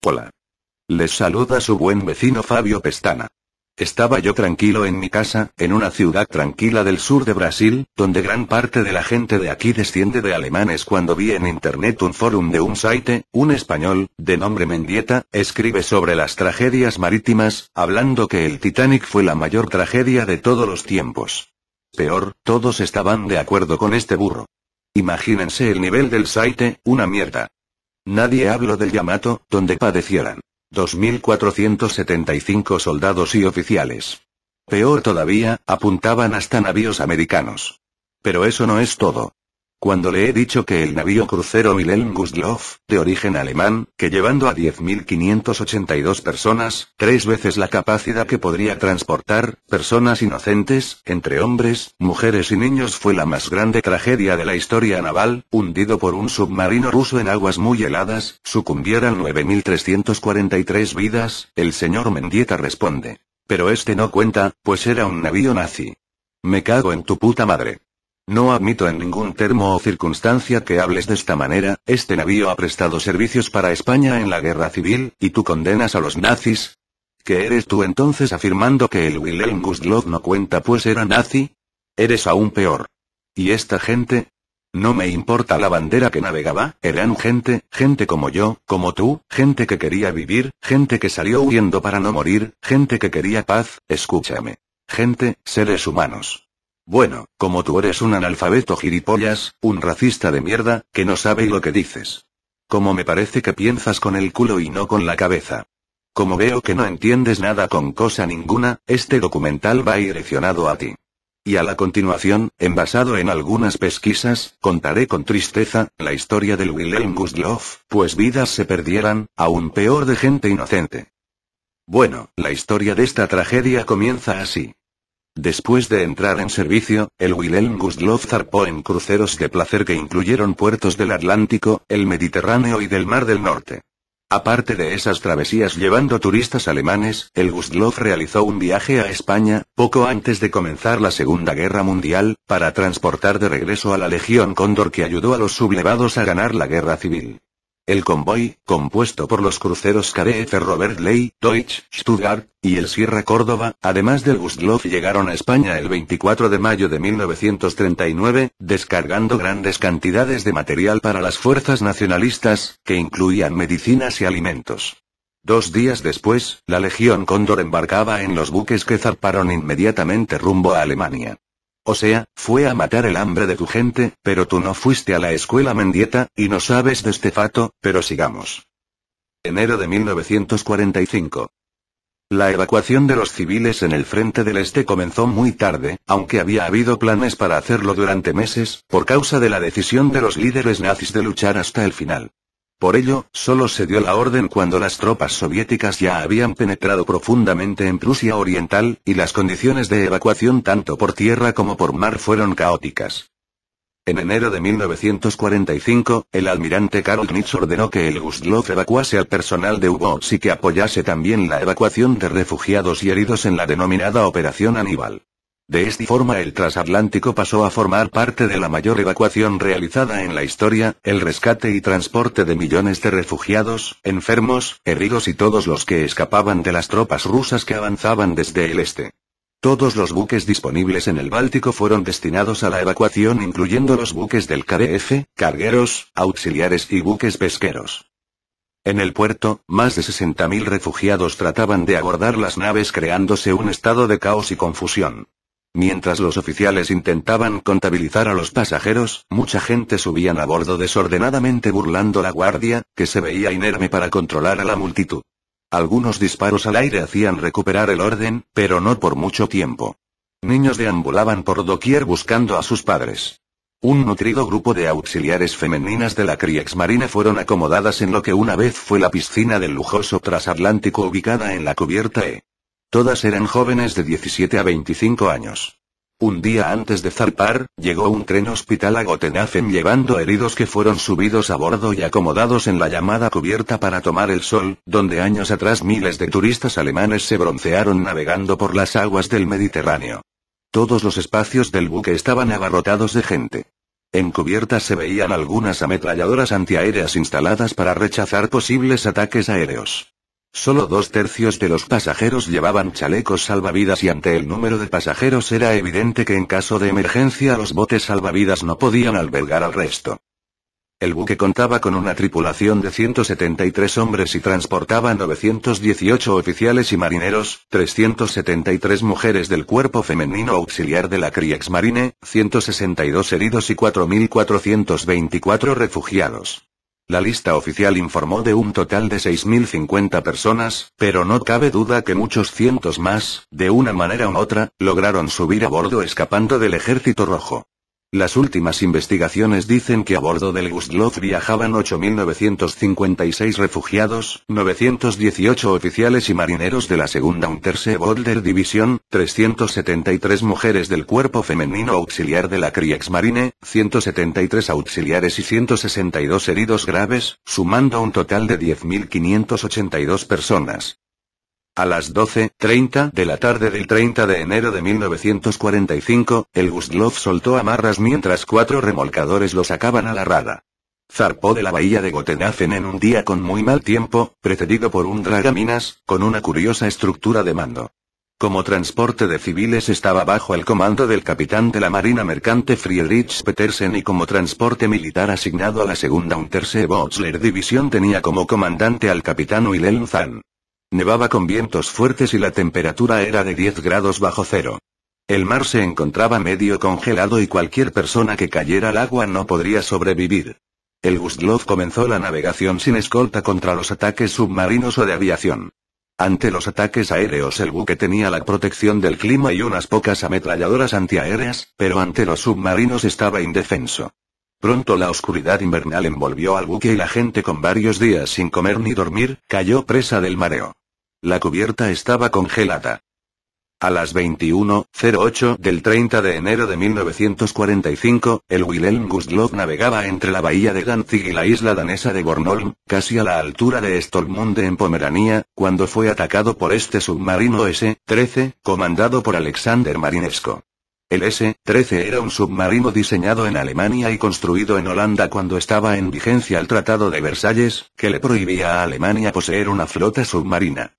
Hola. Les saluda su buen vecino Fabio Pestana. Estaba yo tranquilo en mi casa, en una ciudad tranquila del sur de Brasil, donde gran parte de la gente de aquí desciende de alemanes, cuando vi en internet un fórum de un site, un español, de nombre Mendieta, escribe sobre las tragedias marítimas, hablando que el Titanic fue la mayor tragedia de todos los tiempos. Peor, todos estaban de acuerdo con este burro. Imagínense el nivel del site, una mierda. Nadie habló del Yamato, donde padecieran 2.475 soldados y oficiales. Peor todavía, apuntaban hasta navíos americanos. Pero eso no es todo. Cuando le he dicho que el navío crucero Wilhelm Gustloff, de origen alemán, que llevando a 10.582 personas, 3 veces la capacidad que podría transportar, personas inocentes, entre hombres, mujeres y niños, fue la más grande tragedia de la historia naval, hundido por un submarino ruso en aguas muy heladas, sucumbieran 9.343 vidas, el señor Mendieta responde. Pero este no cuenta, pues era un navío nazi. Me cago en tu puta madre. No admito en ningún termo o circunstancia que hables de esta manera. Este navío ha prestado servicios para España en la guerra civil, ¿y tú condenas a los nazis? ¿Qué eres tú entonces afirmando que el Wilhelm Gustloff no cuenta pues era nazi? Eres aún peor. ¿Y esta gente? No me importa la bandera que navegaba, eran gente como yo, como tú, gente que quería vivir, gente que salió huyendo para no morir, gente que quería paz, escúchame. Seres humanos. Bueno, como tú eres un analfabeto gilipollas, un racista de mierda, que no sabe lo que dices. Como me parece que piensas con el culo y no con la cabeza. Como veo que no entiendes nada con cosa ninguna, este documental va direccionado a ti. Y a la continuación, basado en algunas pesquisas, contaré con tristeza la historia del Wilhelm Gustloff, pues vidas se perdieran, aún peor de gente inocente. Bueno, la historia de esta tragedia comienza así. Después de entrar en servicio, el Wilhelm Gustloff zarpó en cruceros de placer que incluyeron puertos del Atlántico, el Mediterráneo y del Mar del Norte. Aparte de esas travesías llevando turistas alemanes, el Gustloff realizó un viaje a España, poco antes de comenzar la Segunda Guerra Mundial, para transportar de regreso a la Legión Cóndor que ayudó a los sublevados a ganar la guerra civil. El convoy, compuesto por los cruceros KDF Robert Ley, Deutsch, Stuttgart, y el Sierra Córdoba, además del Gustloff, llegaron a España el 24 de mayo de 1939, descargando grandes cantidades de material para las fuerzas nacionalistas, que incluían medicinas y alimentos. 2 días después, la Legión Cóndor embarcaba en los buques que zarparon inmediatamente rumbo a Alemania. O sea, fue a matar el hambre de tu gente, pero tú no fuiste a la escuela Mendieta, y no sabes de este fato, pero sigamos. Enero de 1945. La evacuación de los civiles en el frente del este comenzó muy tarde, aunque había habido planes para hacerlo durante meses, por causa de la decisión de los líderes nazis de luchar hasta el final. Por ello, solo se dio la orden cuando las tropas soviéticas ya habían penetrado profundamente en Prusia Oriental, y las condiciones de evacuación tanto por tierra como por mar fueron caóticas. En enero de 1945, el almirante Karl Knitz ordenó que el Gustloff evacuase al personal de U-Boats y que apoyase también la evacuación de refugiados y heridos en la denominada Operación Aníbal. De esta forma el transatlántico pasó a formar parte de la mayor evacuación realizada en la historia, el rescate y transporte de millones de refugiados, enfermos, heridos y todos los que escapaban de las tropas rusas que avanzaban desde el este. Todos los buques disponibles en el Báltico fueron destinados a la evacuación, incluyendo los buques del KDF, cargueros, auxiliares y buques pesqueros. En el puerto, más de 60.000 refugiados trataban de abordar las naves, creándose un estado de caos y confusión. Mientras los oficiales intentaban contabilizar a los pasajeros, mucha gente subían a bordo desordenadamente burlando la guardia, que se veía inerme para controlar a la multitud. Algunos disparos al aire hacían recuperar el orden, pero no por mucho tiempo. Niños deambulaban por doquier buscando a sus padres. Un nutrido grupo de auxiliares femeninas de la Kriegsmarine fueron acomodadas en lo que una vez fue la piscina del lujoso transatlántico ubicada en la cubierta E. Todas eran jóvenes de 17 a 25 años. Un día antes de zarpar, llegó un tren hospital a Gotenhafen llevando heridos que fueron subidos a bordo y acomodados en la llamada cubierta para tomar el sol, donde años atrás miles de turistas alemanes se broncearon navegando por las aguas del Mediterráneo. Todos los espacios del buque estaban abarrotados de gente. En cubierta se veían algunas ametralladoras antiaéreas instaladas para rechazar posibles ataques aéreos. Solo 2/3 de los pasajeros llevaban chalecos salvavidas y ante el número de pasajeros era evidente que en caso de emergencia los botes salvavidas no podían albergar al resto. El buque contaba con una tripulación de 173 hombres y transportaba 918 oficiales y marineros, 373 mujeres del cuerpo femenino auxiliar de la Kriegsmarine, 162 heridos y 4.424 refugiados. La lista oficial informó de un total de 6.050 personas, pero no cabe duda que muchos cientos más, de una manera u otra, lograron subir a bordo escapando del Ejército Rojo. Las últimas investigaciones dicen que a bordo del Gustloff viajaban 8.956 refugiados, 918 oficiales y marineros de la segunda Unterseebootsheer División, 373 mujeres del cuerpo femenino auxiliar de la Kriegsmarine, 173 auxiliares y 162 heridos graves, sumando un total de 10.582 personas. A las 12:30 de la tarde del 30 de enero de 1945, el Gustloff soltó amarras mientras 4 remolcadores lo sacaban a la rada. Zarpó de la bahía de Gotenhafen en un día con muy mal tiempo, precedido por un dragaminas, con una curiosa estructura de mando. Como transporte de civiles estaba bajo el comando del capitán de la Marina Mercante Friedrich Petersen y como transporte militar asignado a la segunda Unterseebootsheer División tenía como comandante al capitán Wilhelm Zahn. Nevaba con vientos fuertes y la temperatura era de 10 grados bajo cero. El mar se encontraba medio congelado y cualquier persona que cayera al agua no podría sobrevivir. El Gustloff comenzó la navegación sin escolta contra los ataques submarinos o de aviación. Ante los ataques aéreos el buque tenía la protección del clima y unas pocas ametralladoras antiaéreas, pero ante los submarinos estaba indefenso. Pronto la oscuridad invernal envolvió al buque y la gente con varios días sin comer ni dormir, cayó presa del mareo. La cubierta estaba congelada. A las 21:08 del 30 de enero de 1945, el Wilhelm Gustloff navegaba entre la bahía de Danzig y la isla danesa de Bornholm, casi a la altura de Stolmunde en Pomerania, cuando fue atacado por este submarino S-13, comandado por Alexander Marinesko. El S-13 era un submarino diseñado en Alemania y construido en Holanda cuando estaba en vigencia el Tratado de Versalles, que le prohibía a Alemania poseer una flota submarina.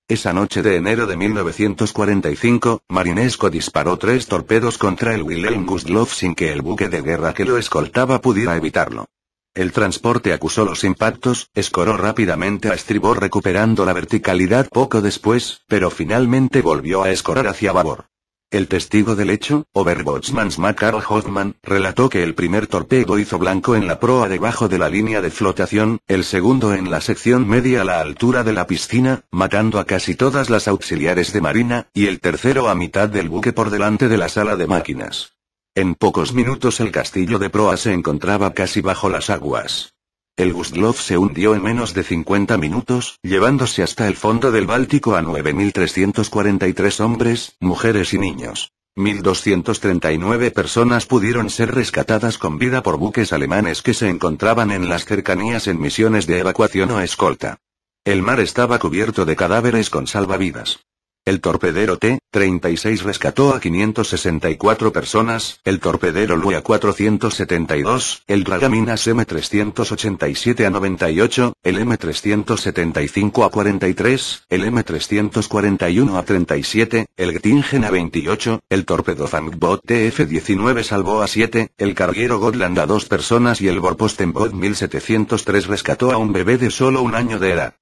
Esa noche de enero de 1945, Marinesko disparó 3 torpedos contra el Wilhelm Gustloff sin que el buque de guerra que lo escoltaba pudiera evitarlo. El transporte acusó los impactos, escoró rápidamente a estribor recuperando la verticalidad poco después, pero finalmente volvió a escorar hacia babor. El testigo del hecho, Oberbootsmann Karl Hoffmann, relató que el primer torpedo hizo blanco en la proa debajo de la línea de flotación, el segundo en la sección media a la altura de la piscina, matando a casi todas las auxiliares de marina, y el tercero a mitad del buque por delante de la sala de máquinas. En pocos minutos el castillo de proa se encontraba casi bajo las aguas. El Gustloff se hundió en menos de 50 minutos, llevándose hasta el fondo del Báltico a 9.343 hombres, mujeres y niños. 1.239 personas pudieron ser rescatadas con vida por buques alemanes que se encontraban en las cercanías en misiones de evacuación o escolta. El mar estaba cubierto de cadáveres con salvavidas. El torpedero T-36 rescató a 564 personas, el torpedero Lua a 472, el dragaminas M387 a 98, el M375 a 43, el M341 a 37, el Göttingen a 28, el torpedo Fangbot TF-19 salvó a 7, el carguero Gotland a 2 personas y el Vorpostenbot 1703 rescató a un bebé de solo un año de edad.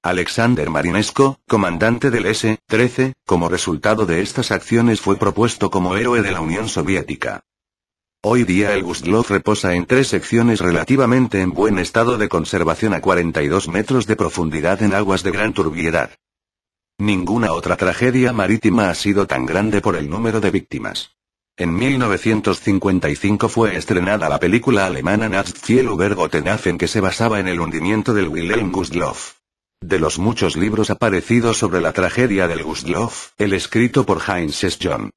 Alexander Marinesko, comandante del S-13, como resultado de estas acciones fue propuesto como héroe de la Unión Soviética. Hoy día el Gustloff reposa en 3 secciones relativamente en buen estado de conservación a 42 metros de profundidad en aguas de gran turbiedad. Ninguna otra tragedia marítima ha sido tan grande por el número de víctimas. En 1955 fue estrenada la película alemana Nachtziel über Gotenhafen que se basaba en el hundimiento del Wilhelm Gustloff. De los muchos libros aparecidos sobre la tragedia del Gustloff, el escrito por Heinz John.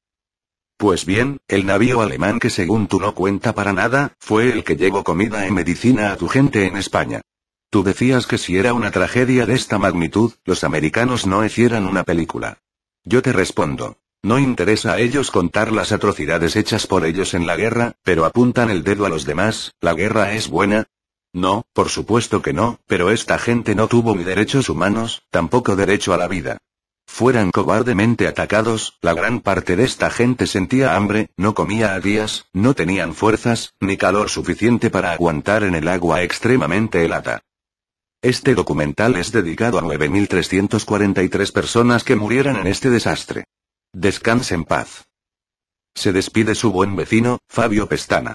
Pues bien, el navío alemán que según tú no cuenta para nada, fue el que llevó comida y medicina a tu gente en España. Tú decías que si era una tragedia de esta magnitud, los americanos no hicieran una película. Yo te respondo. No interesa a ellos contar las atrocidades hechas por ellos en la guerra, pero apuntan el dedo a los demás. ¿La guerra es buena? No, por supuesto que no, pero esta gente no tuvo ni derechos humanos, tampoco derecho a la vida. Fueran cobardemente atacados, la gran parte de esta gente sentía hambre, no comía a días, no tenían fuerzas, ni calor suficiente para aguantar en el agua extremadamente helada. Este documental es dedicado a 9.343 personas que murieron en este desastre. Descanse en paz. Se despide su buen vecino, Fabio Pestana.